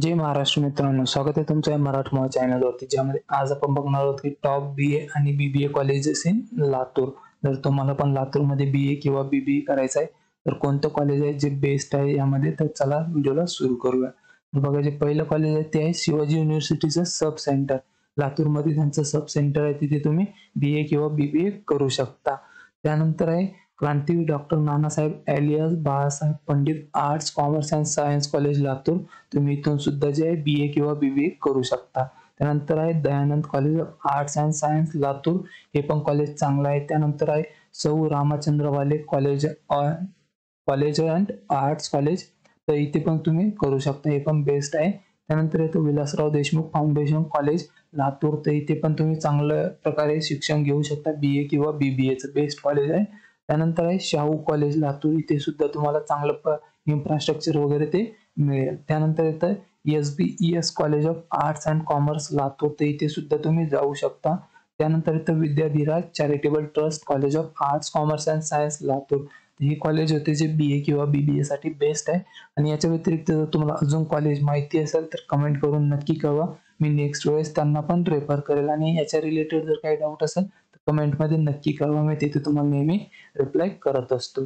जय महाराष्ट्र मित्रांनो, स्वागत आहे तुमच्या या मराठमोळा चॅनलवरती, ज्यामध्ये आज आपण बघणार आहोत की टॉप BA आणि BBA कॉलेजेस इन लातूर. जर तुम्हाला पण लातूरमध्ये BA किंवा BBA करायचं आहे तर कोणतं कॉलेज आहे जे बेस्ट आहे यामध्ये, तर चला व्हिडिओला सुरू करूया. तर बघा, जे पहिलं कॉलेज आहे ते आहे शिवाजी युनिव्हर्सिटीचं सब सेंटर. लातूरमध्ये त्यांचं सब सेंटर आहे, तिथे तुम्ही BA किंवा BBA करू शकता. त्यानंतर आहे क्रांतीवीर doctor Nanasaheb alias Balasaheb Pandit arts commerce and science college Latur. तुम्ही इथून सुद्धा जे आहे BA किंवा BBA करू शकता. त्यानंतर आहे Dayanand college of arts and science Latur. हे पण कॉलेज चांगलं आहे. त्यानंतर आहे सौ रामचंद्र वाले college college and arts college, तर इथे पण तुम्ही करू शकता, हे पण बेस्ट आहे. त्यानंतर येतो विलासराव देशमुख फाउंडेशन कॉलेज लातूर, तर इथे पण तुम्ही चांगल्या प्रकारे शिक्षण घेऊ शकता. BA किंवा BBA चं बेस्ट कॉलेज आहे. त्यानंतर आहे शाहू कॉलेज लातूर, इथे सुद्धा तुम्हाला चांगलं इन्फ्रास्ट्रक्चर वगैरे ते मिळेल. त्यानंतर येतं SBES college of arts and commerce Latur, तर इथे सुद्धा तुम्ही जाऊ शकता. त्यानंतर येतं Vidyadhiraj charitable trust college of arts commerce and science Latur. हे कॉलेज होते जे BA किंवा BBA साठी बेस्ट आहे. आणि याच्या व्यतिरिक्त जर तुम्हाला अजून कॉलेज माहिती असेल तर कमेंट करून नक्की कळवा. मी नेक्स्ट वेळेस त्यांना पण रेफर करेल. आणि याच्या रिलेटेड जर काही डाऊट असेल तर कमेंटमध्ये नक्की कळवा, मी तिथे तुम्हाला नेहमी रिप्लाय करत असतो.